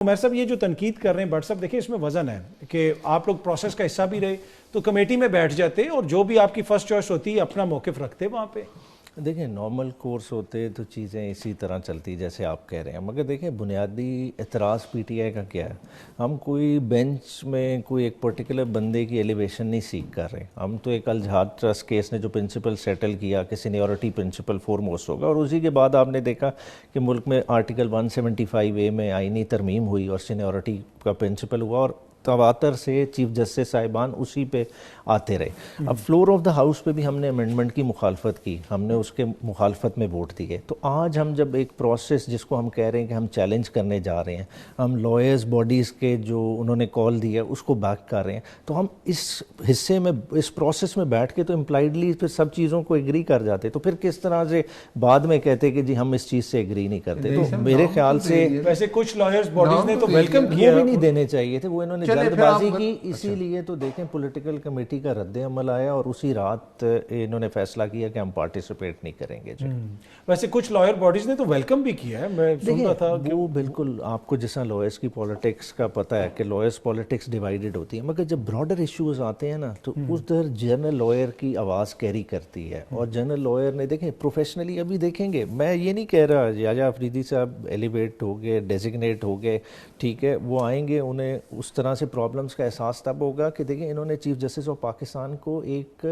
عمیر صاحب یہ جو تنقید کر رہے ہیں بٹ صاحب دیکھیں اس میں وزن ہے کہ آپ لوگ پروسیس کا حصہ بھی رہے تو کمیٹی میں بیٹھ جاتے اور جو بھی آپ کی فرسٹ چوائس ہوتی ہے اپنا موقف رکھتے وہاں پہ. دیکھیں نارمل کورس ہوتے تو چیزیں اسی طرح چلتی جیسے آپ کہہ رہے ہیں، مگر دیکھیں بنیادی اعتراض پی ٹی آئی کا کیا ہے. ہم کوئی بینچ میں کوئی ایک پرٹیکولر بندے کی ایلیویشن نہیں سیکھ کر رہے. ہم تو ایک الجھاد ٹرسٹ کیس نے جو پرنسپل سیٹل کیا کہ سینیورٹی پرنسپل فور موسٹ ہوگا، اور اسی کے بعد آپ نے دیکھا کہ ملک میں آرٹیکل 175A میں آئینی ترمیم ہوئی اور سینیورٹی کا پرنسپل ہوا، اور تواتر سے چیف جسٹس صاحبان اسی پہ آتے رہے. اب فلور آف دا ہاؤس پہ بھی ہم نے امینڈمنٹ کی مخالفت کی، ہم نے اس کے مخالفت میں ووٹ دیے. تو آج ہم جب ایک پروسیس جس کو ہم کہہ رہے ہیں کہ ہم چیلنج کرنے جا رہے ہیں، ہم لائرز باڈیز کے جو انہوں نے کال دیا اس کو بیک کر رہے ہیں، تو ہم اس حصے میں اس پروسیس میں بیٹھ کے تو امپلائڈلی پھر سب چیزوں کو ایگری کر جاتے. تو پھر کس طرح سے بعد میں کہتے کہ جی ہم اس چیز سے ایگری نہیں کرتے. تو میرے خیال سے ویسے کچھ لائرز باڈیز نے تو ویلکم کیا، وہ بھی نہیں دینے چاہیے تھے، وہ انہوں نے جلد بازی کی. اسی لیے تو دیکھیں پولیٹیکل کمیٹی کا رد عمل آیا اور اسی رات انہوں نے فیصلہ کیا کہ ہم پارٹیسپیٹ نہیں کریں گے. ویسے کچھ لائر باڈیز نے تو ویلکم بھی کیا ہے. میں سنتا تھا وہ بالکل آپ کو جیسا لائرس کی پالیٹکس کا پتہ ہے کہ لائرس پالیٹکس ڈیوائیڈڈ ہوتی ہے، مگر جب براڈر ایشوز آتے ہیں نا تو ادھر جنرل لائر کی آواز کیری کرتی ہے. اور جنرل لائر نے دیکھیں پروفیشنلی ابھی دیکھیں گے، میں یہ نہیں کہہ رہا یاجا افریدی صاحب ایلیویٹ ہو گئے، ڈیزگنیٹ ہو گئے، ٹھیک ہے، وہ آئیں گے، انہیں اس طرح سے پرابلمس کا احساس تب ہوگا کہ دیکھیں انہوں نے چیف جسٹس آف پاکستان کو ایک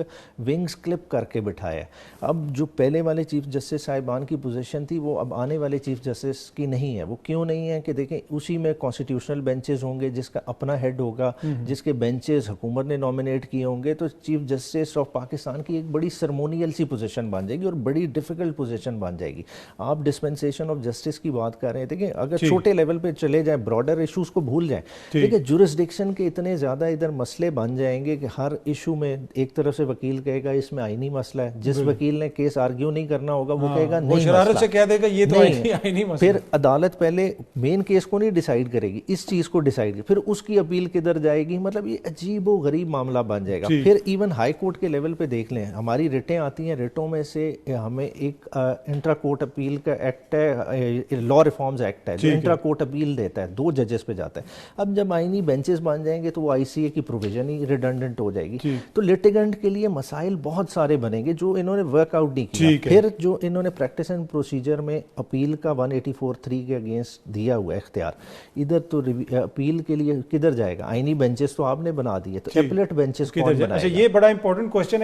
ونگز کلپ کر کے بٹھایا. اب جو پہلے والے چیف جسٹس صاحبان کی پوزیشن تھی وہ اب آنے والے چیف جسٹس کی نہیں ہے. وہ کیوں نہیں ہے کہ دیکھیں اسی میں کانسٹیٹیوشنل بینچز ہوں گے جس کا اپنا ہیڈ ہوگا، جس کے بینچز حکومت نے نامینیٹ کیے ہوں گے. تو چیف جسٹس آف پاکستان کی ایک بڑی سرمونیل سی پوزیشن بن جائے گی اور بڑی ڈیفیکلٹ پوزیشن بن جائے گی. آپ ڈسپنسیشن آف جسٹس کی بات کر رہے ہیں، دیکھیں اگر چھوٹے لیول پہ چلے جائیں، براڈر ایشوز کو بھول جائیں، دیکھیں جورسڈکشن کے اتنے زیادہ ادھر مسئلے بن جائیں گے کہ ہر ایشو میں ایک طرف سے وکیل کہے گا اس میں آئینی مسئلہ ہے، جس وکیل نے کیس آرگیو نہیں کرنا ہوگا وہ کہے گا نہیں شرارت سے کہہ دے گا یہ تو آئینی مسئلہ. پھر عدالت پہلے مین کیس کو نہیں ڈیسائیڈ کرے گی، اس چیز کو ڈیسائیڈ کرے، پھر اس کی اپیل کدھر جائے گی. مطلب یہ عجیب و غریب معاملہ بن جائے گا. پھر ایون ہائی کورٹ کے لیول پہ دیکھ لیں، ہماری ریٹیں آتی ہیں، ریٹوں میں سے ہمیں ایک انٹرا کورٹ اپیل کا ایکٹ ہے، لا ریفارمز ایکٹ ہے جو انٹرا کورٹ اپیل دیتا ہے، 2 ججز پہ جاتا ہے. اب جب آئینی بینچز بن جائیں گے تو وہ ICA کی پروویژن ہی ریڈنڈنٹ ہو جائے گی. تو لیٹیگنٹ کے لیے مسائل بہت سارے بنیں گے جو انہوں نے ورک آؤٹ نہیں کیا. پھر جو انہوں نے پریکٹس اینڈ پروسیجر میں اپیل کا 184(3) کے اگینسٹ دیا ہوا اختیار، ادھر تو اپیل کے لیے کدھر جائے گا؟ آئینی بینچز تو آپ نے بنا دیے، تو ایپلیٹ بینچز کون بنائے گا؟ یہ بڑا امپورٹنٹ کوسچن ہے.